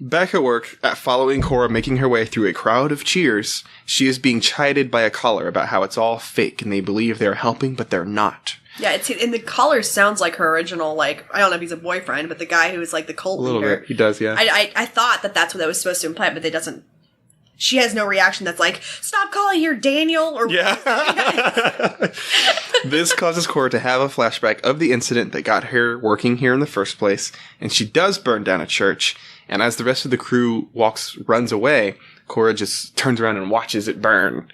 B: Back at work, following Cora making her way through a crowd of cheers, she is being chided by a caller about how it's all fake and they believe they're helping, but they're not.
A: Yeah, and the caller sounds like her original, like, I don't know if he's a boyfriend, but the guy who is like the cult leader. A little bit.
B: He does, yeah.
A: I thought that's what that was supposed to imply, but it doesn't. She has no reaction that's like, stop calling here Daniel, or...
B: Yeah. This causes Cora to have a flashback of the incident that got her working here in the first place, and she does burn down a church, and as the rest of the crew runs away, Cora just turns around and watches it burn.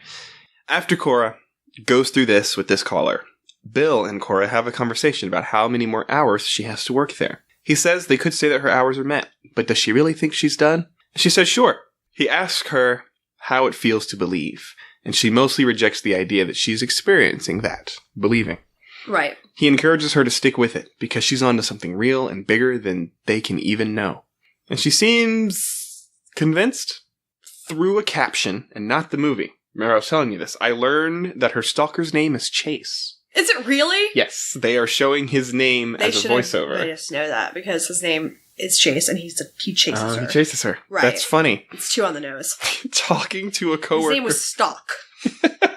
B: After Cora goes through this with this caller, Bill and Cora have a conversation about how many more hours she has to work there. He says they could say that her hours are met, but does she really think she's done? She says sure. He asks her how it feels to believe, and she mostly rejects the idea that she's experiencing that, believing.
A: Right.
B: He encourages her to stick with it, because she's onto something real and bigger than they can even know. And she seems convinced through a caption, and not the movie. Remember I was telling you this. I learned that her stalker's name is Chase.
A: Is it really?
B: Yes. They are showing his name as a voiceover.
A: I just know that, because his name... is Chase, and he chases her.
B: He chases her.
A: Right.
B: That's funny.
A: It's too on the nose.
B: Talking to a coworker.
A: His name was Stalk. Can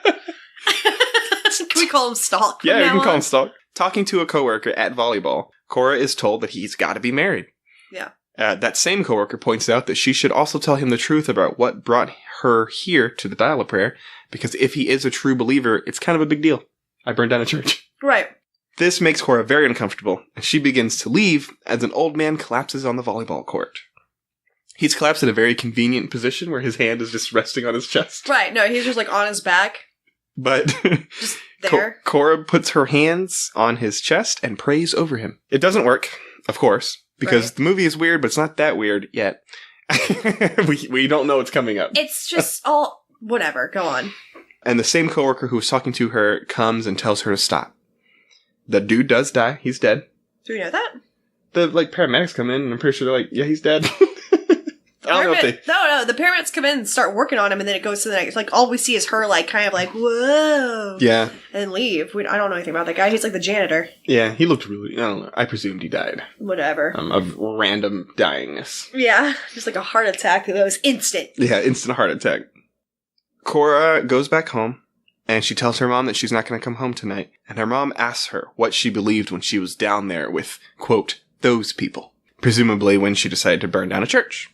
A: we call him Stalk?
B: Yeah, you can call him Stalk. Talking to a coworker at volleyball, Cora is told that he's got to be married.
A: Yeah.
B: That same coworker points out that she should also tell him the truth about what brought her here to the Dial of Prayer, because if he is a true believer, it's kind of a big deal. I burned down a church.
A: Right.
B: This makes Cora very uncomfortable, and she begins to leave as an old man collapses on the volleyball court. He's collapsed in a very convenient position where his hand is just resting on his chest.
A: Right, no, he's just like on his back.
B: But
A: just there.
B: Cora puts her hands on his chest and prays over him. It doesn't work, of course, because the movie is weird, but it's not that weird yet. we don't know what's coming up.
A: It's just all... Whatever, go on.
B: And the same coworker who was talking to her comes and tells her to stop. The dude does die. He's dead.
A: Do we know that?
B: The paramedics come in and I'm pretty sure they're like, yeah, he's dead. I don't know if they...
A: No, the paramedics come in and start working on him, and then it goes to the next... Like, all we see is her, like, kind of like, whoa.
B: Yeah.
A: And leave. I don't know anything about that guy. He's like the janitor.
B: Yeah, he looked really... I don't know. I presumed he died.
A: Whatever.
B: Of random dyingness.
A: Yeah. Just like a heart attack that was instant.
B: Yeah, instant heart attack. Cora goes back home, and she tells her mom that she's not going to come home tonight. And her mom asks her what she believed when she was down there with, quote, those people. Presumably when she decided to burn down a church.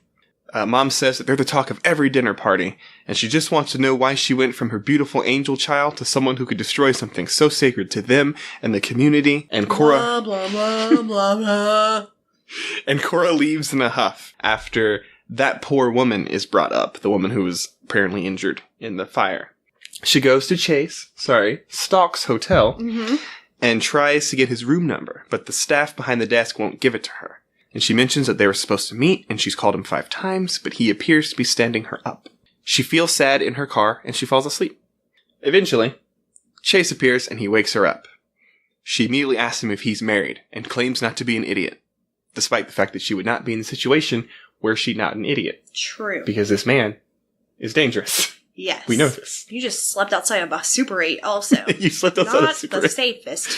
B: Mom says that they're the talk of every dinner party, and she just wants to know why she went from her beautiful angel child to someone who could destroy something so sacred to them and the community. And Cora...
A: Blah, blah, blah, blah, blah.
B: And Cora leaves in a huff after that poor woman is brought up, the woman who was apparently injured in the fire. She goes to Stalk's hotel, and tries to get his room number, but the staff behind the desk won't give it to her. And she mentions that they were supposed to meet, and she's called him 5 times, but he appears to be standing her up. She feels sad in her car, and she falls asleep. Eventually, Chase appears, and he wakes her up. She immediately asks him if he's married, and claims not to be an idiot, despite the fact that she would not be in the situation were she not an idiot.
A: True.
B: Because this man is dangerous.
A: Yes.
B: We know this.
A: You just slept outside of a Super 8 also.
B: You slept outside of a Super 8.
A: Not the safest.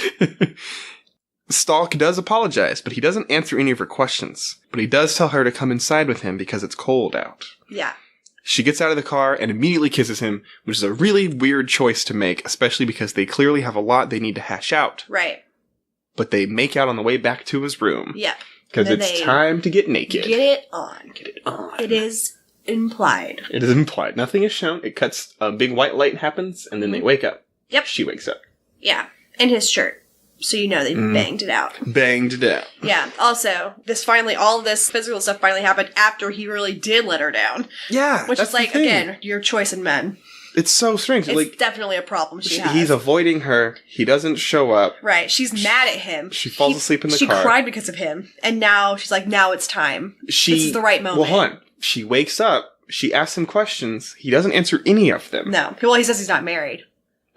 B: Stalk does apologize, but he doesn't answer any of her questions. But he does tell her to come inside with him because it's cold out.
A: Yeah.
B: She gets out of the car and immediately kisses him, which is a really weird choice to make, especially because they clearly have a lot they need to hash out.
A: Right.
B: But they make out on the way back to his room.
A: Yeah.
B: Because it's time to get naked.
A: Get it on.
B: Get it on.
A: It is implied.
B: It is implied. Nothing is shown. It cuts, a big white light happens, and then they wake up.
A: Yep.
B: She wakes up.
A: Yeah. In his shirt. So you know they banged it out.
B: Banged it out.
A: Yeah. Also, all of this physical stuff finally happened after he really did let her down.
B: Yeah.
A: Which is like, again, your choice in men.
B: It's so strange.
A: It's definitely a problem she has.
B: He's avoiding her. He doesn't show up.
A: Right. She's mad at him.
B: She falls asleep in the car.
A: She cried because of him. And now she's like, now it's time. This is the right moment.
B: Well, hold on. She wakes up. She asks him questions. He doesn't answer any of them.
A: No. Well, he says he's not married.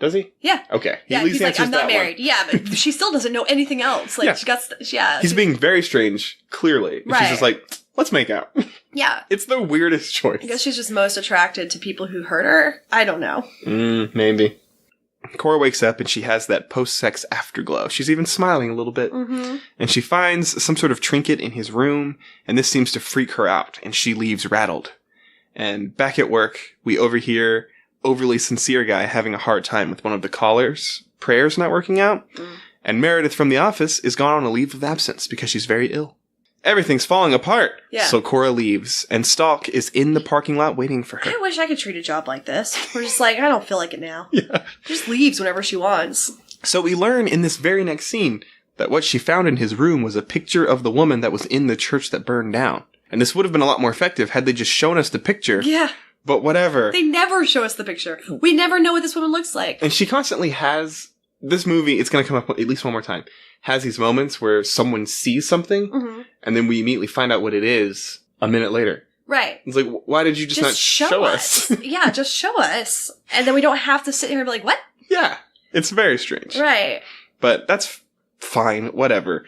B: Does he?
A: Yeah.
B: Okay.
A: He's like, I'm not married. Yeah, but she still doesn't know anything else. Like,
B: He's being very strange, clearly. Right. She's just like, let's make out.
A: Yeah.
B: It's the weirdest choice.
A: I guess she's just most attracted to people who hurt her. I don't know.
B: Maybe. Cora wakes up and she has that post-sex afterglow. She's even smiling a little bit. And she finds some sort of trinket in his room, and this seems to freak her out, and she leaves rattled. And back at work, we overhear overly sincere guy having a hard time with one of the callers' prayers not working out. And Meredith from the office is gone on a leave of absence because she's very ill. Everything's falling apart. Yeah. So Cora leaves, and Stalk is in the parking lot waiting for her.
A: I wish I could treat a job like this. We're just like, I don't feel like it now.
B: Yeah.
A: Just leaves whenever she wants.
B: So we learn in this very next scene that what she found in his room was a picture of the woman that was in the church that burned down. And this would have been a lot more effective had they just shown us the picture.
A: Yeah.
B: But whatever.
A: They never show us the picture. We never know what this woman looks like.
B: And she constantly has... This movie, it's going to come up at least one more time, has these moments where someone sees something, and then we immediately find out what it is a minute later.
A: Right.
B: It's like, why did you just not show us?
A: Yeah, just show us. And then we don't have to sit here and be like, what?
B: Yeah. It's very strange.
A: Right.
B: But that's fine. Whatever.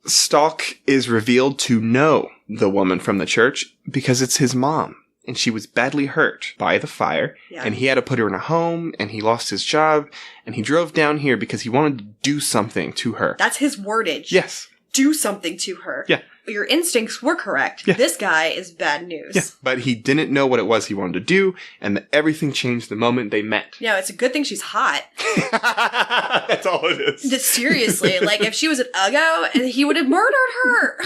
B: Stalk is revealed to know the woman from the church because it's his mom. And she was badly hurt by the fire. Yeah. And he had to put her in a home, and he lost his job. And he drove down here because he wanted to do something to her.
A: That's his wordage.
B: Yes.
A: do something to her.
B: Yeah.
A: Your instincts were correct. Yeah. This guy is bad news.
B: Yeah, but he didn't know what it was he wanted to do, and everything changed the moment they met.
A: No, it's a good thing she's hot.
B: That's all it is.
A: Seriously, like, if she was an Uggo, he would have murdered her.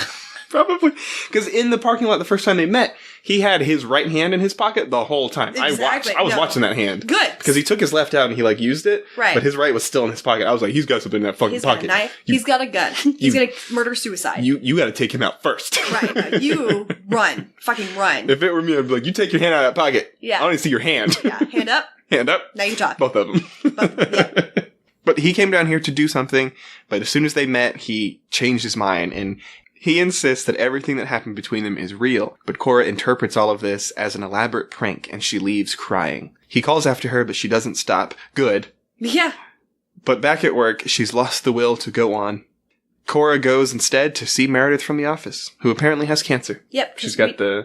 B: Probably. Because in the parking lot the first time they met, he had his right hand in his pocket the whole time.
A: Exactly.
B: I was watching that hand.
A: Good.
B: Because he took his left out and he, like, used it.
A: Right.
B: But his right was still in his pocket. I was like, he's got something in that fucking pocket.
A: He's got a knife. He's got a gun. He's going to murder-suicide.
B: You got to take him out first.
A: Right. No, you run. Fucking run.
B: If it were me, I'd be like, you take your hand out of that pocket.
A: Yeah.
B: I want to see your hand.
A: Yeah. Hand up.
B: Hand up.
A: Now you talk.
B: Both of them.
A: Yeah.
B: But he came down here to do something, but as soon as they met, he changed his mind, and he insists that everything that happened between them is real, but Cora interprets all of this as an elaborate prank, and she leaves crying. He calls after her, but she doesn't stop. Good.
A: Yeah.
B: But back at work, she's lost the will to go on. Cora goes instead to see Meredith from the office, who apparently has cancer.
A: Yep.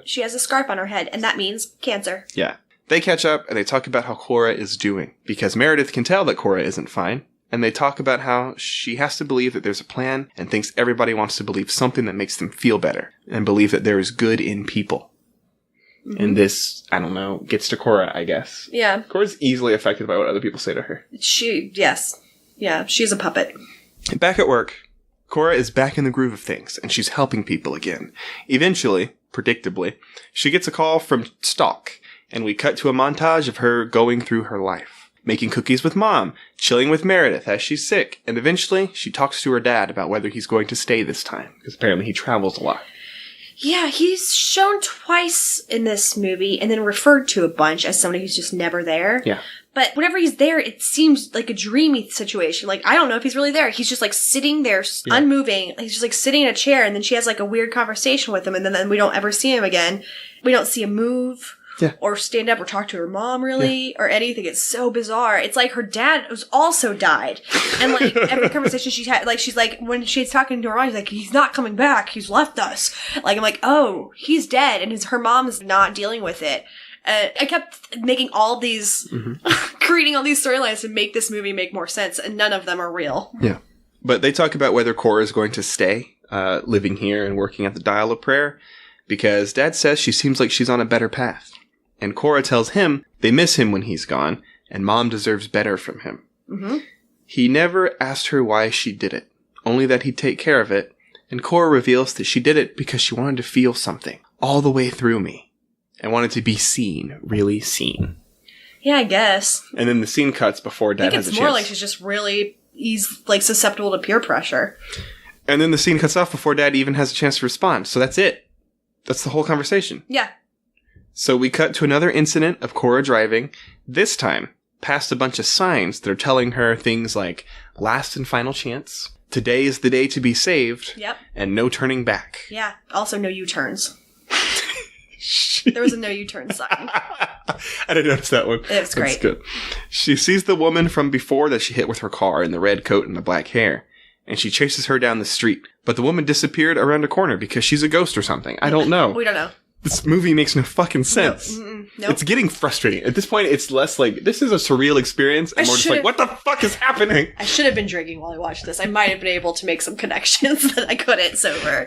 A: She has a scarf on her head, and that means cancer.
B: Yeah. They catch up, and they talk about how Cora is doing, because Meredith can tell that Cora isn't fine. And they talk about how she has to believe that there's a plan and thinks everybody wants to believe something that makes them feel better and believe that there is good in people. Mm-hmm. And this, I don't know, gets to Cora, I guess.
A: Yeah.
B: Cora's easily affected by what other people say to her.
A: Yes. Yeah, she's a puppet.
B: Back at work, Cora is back in the groove of things and she's helping people again. Eventually, predictably, she gets a call from Stalk and we cut to a montage of her going through her life. Making cookies with Mom, chilling with Meredith as she's sick, and eventually she talks to her dad about whether he's going to stay this time, because apparently he travels a lot.
A: Yeah, he's shown twice in this movie, and then referred to a bunch as somebody who's just never there.
B: Yeah.
A: But whenever he's there, it seems like a dreamy situation. Like, I don't know if he's really there. He's just, like, sitting there, unmoving. He's just, like, sitting in a chair, and then she has, like, a weird conversation with him, and then we don't ever see him again. We don't see him move.
B: Yeah.
A: Or stand up or talk to her mom, really, or anything. It's so bizarre. It's like her dad was also died. And, like, every conversation she's had, like, she's like, when she's talking to her mom, she's like, he's not coming back. He's left us. Like, I'm like, oh, he's dead. And her mom's not dealing with it. I kept making all these, creating all these storylines to make this movie make more sense, and none of them are real.
B: Yeah. But they talk about whether Cora is going to stay, living here and working at the Dial of Prayer, because Dad says she seems like she's on a better path. And Cora tells him they miss him when he's gone, and Mom deserves better from him. Mm-hmm. He never asked her why she did it, only that he'd take care of it, and Cora reveals that she did it because she wanted to feel something, all the way through me, and wanted to be seen, really seen.
A: Yeah, I guess.
B: And then the scene cuts before Dad has a chance. I think it's more
A: like she's just really, like, susceptible to peer pressure.
B: And then the scene cuts off before Dad even has a chance to respond, so that's it. That's the whole conversation.
A: Yeah.
B: So we cut to another incident of Cora driving, this time past a bunch of signs that are telling her things like, last and final chance, today is the day to be saved, and no turning back.
A: Yeah, also no U-turns. There was a no U-turn sign.
B: I didn't notice that one.
A: It was great.
B: That's good. She sees the woman from before that she hit with her car in the red coat and the black hair, and she chases her down the street. But the woman disappeared around a corner because she's a ghost or something. I don't know.
A: We don't know.
B: This movie makes no fucking sense.
A: Nope.
B: It's getting frustrating. At this point, it's less like, this is a surreal experience, and more just like, what the fuck is happening?
A: I should have been drinking while I watched this. I might have been able to make some connections that I couldn't sober.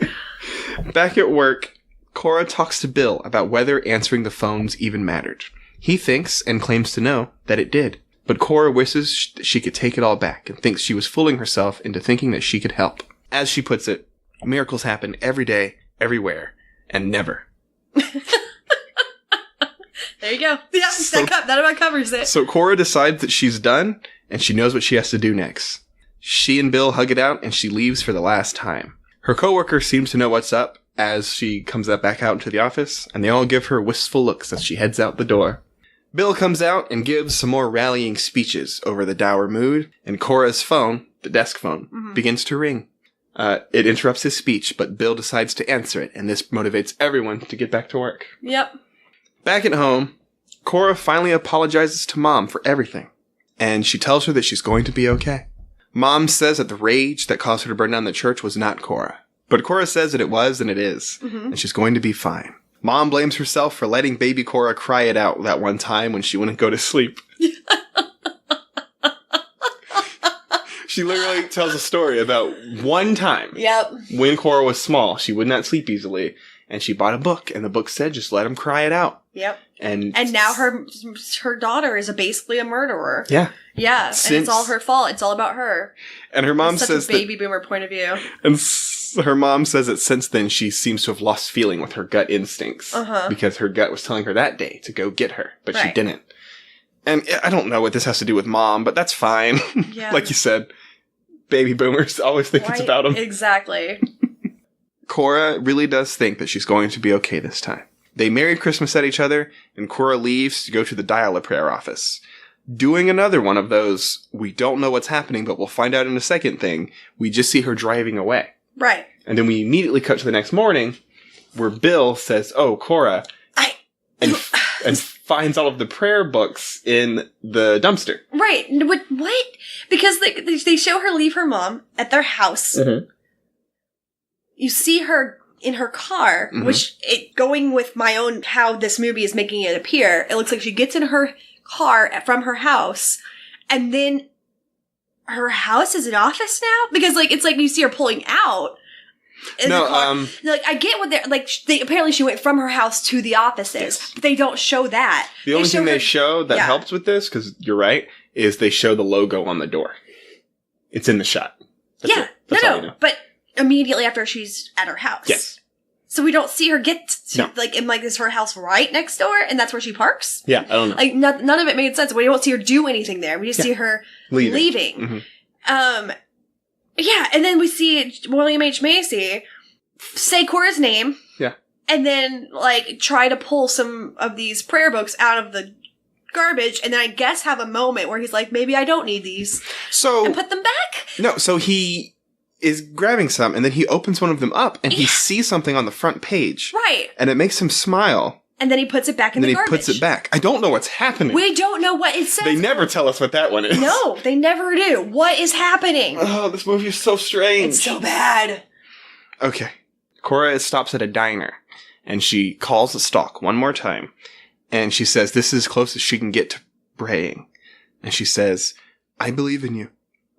B: Back at work, Cora talks to Bill about whether answering the phones even mattered. He thinks, and claims to know, that it did. But Cora wishes she could take it all back, and thinks she was fooling herself into thinking that she could help. As she puts it, miracles happen every day, everywhere, and never.
A: There you go. Yeah, that about covers it.
B: So Cora decides that she's done, and she knows what she has to do next. She and Bill hug it out, and she leaves for the last time. Her coworker seems to know what's up as she comes back out into the office, and they all give her wistful looks as she heads out the door. Bill comes out and gives some more rallying speeches over the dour mood, and Cora's phone, the desk phone, begins to ring. It interrupts his speech, but Bill decides to answer it, and this motivates everyone to get back to work.
A: Yep.
B: Back at home, Cora finally apologizes to Mom for everything, and she tells her that she's going to be okay. Mom says that the rage that caused her to burn down the church was not Cora, but Cora says that it was and it is, and she's going to be fine. Mom blames herself for letting baby Cora cry it out that one time when she wouldn't go to sleep. She literally tells a story about one time.
A: Yep.
B: When Cora was small, she would not sleep easily. And she bought a book, and the book said, just let him cry it out.
A: Yep.
B: And
A: now her daughter is basically a murderer.
B: Yeah.
A: Yeah, and it's all her fault. It's all about her.
B: And her mom
A: says such a baby boomer point of view.
B: And her mom says that since then she seems to have lost feeling with her gut instincts. Because her gut was telling her that day to go get her, but she didn't. And I don't know what this has to do with mom, but that's fine. Yeah. Like you said, baby boomers always think it's about them.
A: Exactly.
B: Cora really does think that she's going to be okay this time. They Merry Christmas at each other, and Cora leaves to go to the dial-a-prayer office. Doing another one of those, we don't know what's happening, but we'll find out in a second thing. We just see her driving away.
A: Right.
B: And then we immediately cut to the next morning, where Bill says, oh, Cora, and finds all of the prayer books in the dumpster.
A: Right. What? Because they show her leave her mom at their house. Mm-hmm. You see her in her car, which, going with my own, how this movie is making it appear, it looks like she gets in her car from her house, and then her house is an office now? Because, it's like you see her pulling out. I get what they're, apparently she went from her house to the offices, but they don't show that.
B: The only thing they show that helps with this, because you're right, is they show the logo on the door. It's in the shot. That's all you know. But
A: immediately after she's at her house.
B: Yes.
A: So we don't see her get to, is her house right next door, and that's where she parks?
B: Yeah, I don't know.
A: None of it made sense. We don't see her do anything there. We just see her leaving. Mm-hmm. Yeah, and then we see William H. Macy say Cora's name.
B: Yeah.
A: And then, try to pull some of these prayer books out of the garbage, and then I guess have a moment where he's like, maybe I don't need these. And put them back?
B: No, so he is grabbing some, and then he opens one of them up, and he sees something on the front page.
A: Right.
B: And it makes him smile.
A: And then he puts it back in the garbage.
B: And then he puts it back. I don't know what's happening.
A: We don't know what it says.
B: They never tell us what that one is.
A: No, they never do. What is happening?
B: Oh, this movie is so strange.
A: It's so bad.
B: Okay. Cora stops at a diner, and she calls the stalk one more time. And she says this is as close as she can get to praying. And she says, I believe in you.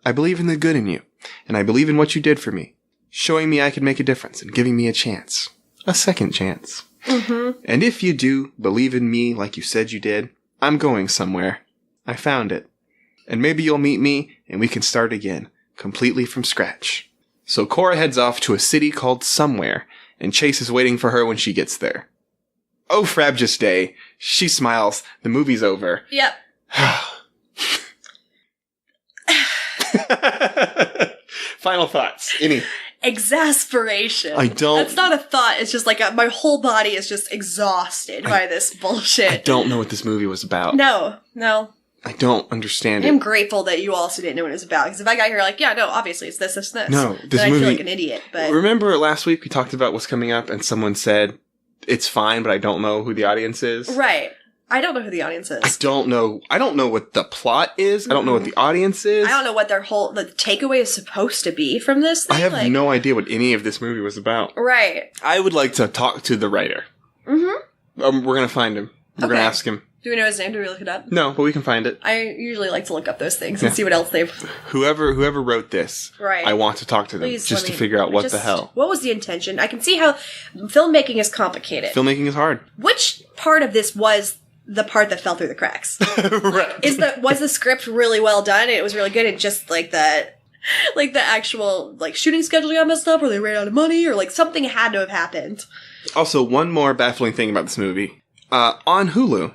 B: I believe in the good in you. And I believe in what you did for me. Showing me I could make a difference and giving me a chance. A second chance. Mm-hmm. And if you do believe in me like you said you did, I'm going somewhere. I found it. And maybe you'll meet me and we can start again, completely from scratch. So Cora heads off to a city called Somewhere, and Chase is waiting for her when she gets there. Oh, frabjous day. She smiles. The movie's over.
A: Yep.
B: Final thoughts. Any?
A: Exasperation.
B: I don't...
A: That's not a thought. It's just my whole body is just exhausted by this bullshit.
B: I don't know what this movie was about.
A: No.
B: I don't understand it.
A: I'm grateful that you also didn't know what it was about. Because if I got here obviously it's this.
B: No, this
A: then
B: movie...
A: I feel like an idiot. But
B: remember last week we talked about what's coming up and someone said, it's fine, but I don't know who the audience is?
A: Right. I don't know who the audience is.
B: I don't know what the plot is. I don't know what the audience is.
A: I don't know what the takeaway is supposed to be from this thing.
B: I have no idea what any of this movie was about.
A: Right.
B: I would like to talk to the writer. Mm-hmm. We're going to find him. We're going to ask him.
A: Do we know his name? Do we look it up?
B: No, but we can find it.
A: I usually like to look up those things and see what else they've...
B: Whoever wrote this,
A: right.
B: I want to talk to them just to figure out what the hell.
A: What was the intention? I can see how filmmaking is complicated.
B: Filmmaking is hard.
A: Which part of this was the part that fell through the cracks?
B: Right.
A: Was the script really well done and it was really good and just the actual shooting schedule got messed up or they ran out of money or something had to have happened.
B: Also, one more baffling thing about this movie. On Hulu,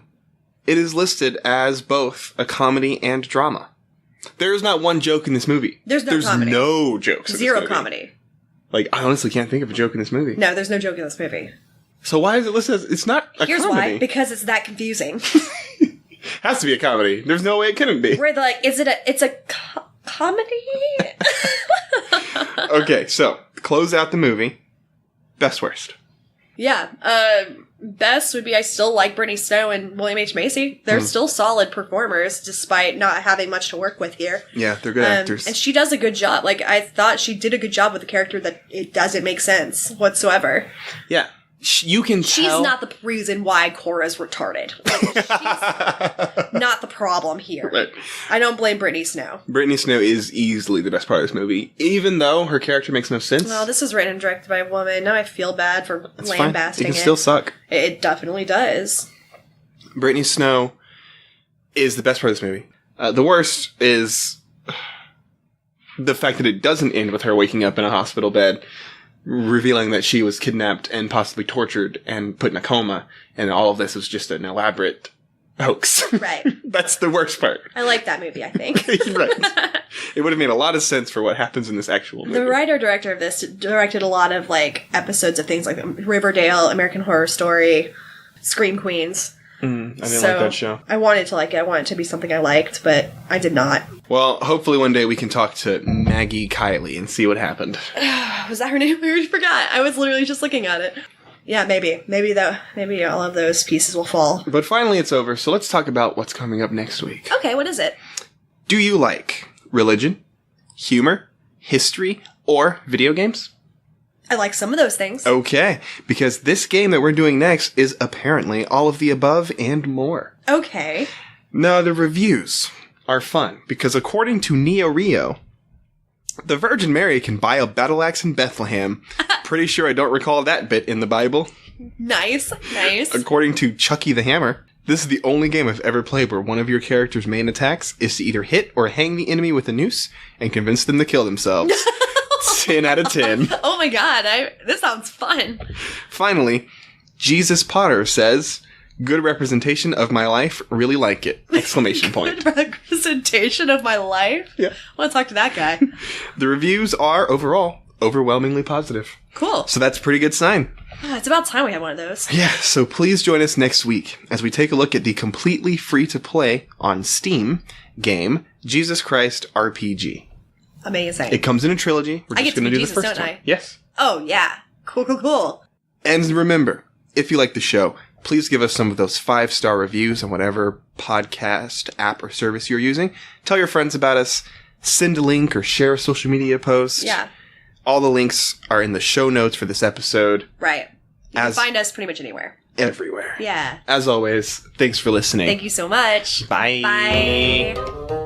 B: it is listed as both a comedy and drama. There is not one joke in this movie.
A: There's no comedy.
B: No jokes in this movie.
A: Zero comedy.
B: I honestly can't think of a joke in this movie.
A: No, there's no joke in this movie.
B: So why is it listed as... It's not a
A: Here's
B: comedy.
A: Here's why. Because it's that confusing.
B: Has to be a comedy. There's no way it couldn't be.
A: Where it's a comedy?
B: Okay, so, close out the movie. Best worst.
A: Yeah. Best would be I still like Brittany Snow and William H. Macy. They're still solid performers, despite not having much to work with here.
B: Yeah, they're good actors.
A: And she does a good job. I thought she did a good job with a character that it doesn't make sense whatsoever.
B: Yeah. You can tell.
A: She's not the reason why Cora's retarded. She's not the problem here.
B: Right.
A: I don't blame Brittany Snow.
B: Brittany Snow is easily the best part of this movie, even though her character makes no sense.
A: Well, this was written and directed by a woman. Now I feel bad for lambasting it.
B: It can still suck.
A: It definitely does.
B: Brittany Snow is the best part of this movie. The worst is the fact that it doesn't end with her waking up in a hospital bed, revealing that she was kidnapped and possibly tortured and put in a coma, and all of this was just an elaborate hoax.
A: Right.
B: That's the worst part.
A: I like that movie, I think.
B: Right. It would have made a lot of sense for what happens in this actual movie.
A: The writer-director of this directed a lot of, like, episodes of things like Riverdale, American Horror Story, Scream Queens.
B: I didn't like that show.
A: I wanted to like it. I wanted it to be something I liked, but I did not.
B: Well, hopefully one day we can talk to Maggie Kiley and see what happened.
A: Was that her name? I already forgot. I was literally just looking at it. Yeah, maybe. Maybe all of those pieces will fall.
B: But finally it's over, so let's talk about what's coming up next week.
A: Okay, what is it?
B: Do you like religion, humor, history, or video games?
A: I like some of those things.
B: Okay, because this game that we're doing next is apparently all of the above and more.
A: Okay.
B: Now, the reviews are fun, because according to Neo Rio, the Virgin Mary can buy a battle axe in Bethlehem. Pretty sure I don't recall that bit in the Bible.
A: Nice.
B: According to Chucky the Hammer, this is the only game I've ever played where one of your character's main attacks is to either hit or hang the enemy with a noose and convince them to kill themselves. 10 out of 10.
A: Oh my god, this sounds fun.
B: Finally, Jesus Potter says, good representation of my life, really like it! Exclamation point.
A: Good representation of my life?
B: Yeah.
A: I want to talk to that guy.
B: The reviews are, overall, overwhelmingly positive.
A: Cool.
B: So that's a pretty good sign.
A: It's about time we had one of those.
B: Yeah, so please join us next week as we take a look at the completely free-to-play on Steam game, Jesus Christ RPG.
A: Amazing.
B: It comes in a trilogy. We're just going to do
A: Jesus,
B: the first
A: don't
B: one.
A: I?
B: Yes.
A: Oh, yeah. Cool.
B: And remember, if you like the show, please give us some of those 5-star reviews on whatever podcast app or service you're using. Tell your friends about us. Send a link or share a social media post.
A: Yeah.
B: All the links are in the show notes for this episode.
A: Right. You can find us pretty much anywhere.
B: Everywhere.
A: Yeah.
B: As always, thanks for listening.
A: Thank you so much.
B: Bye.
A: Bye.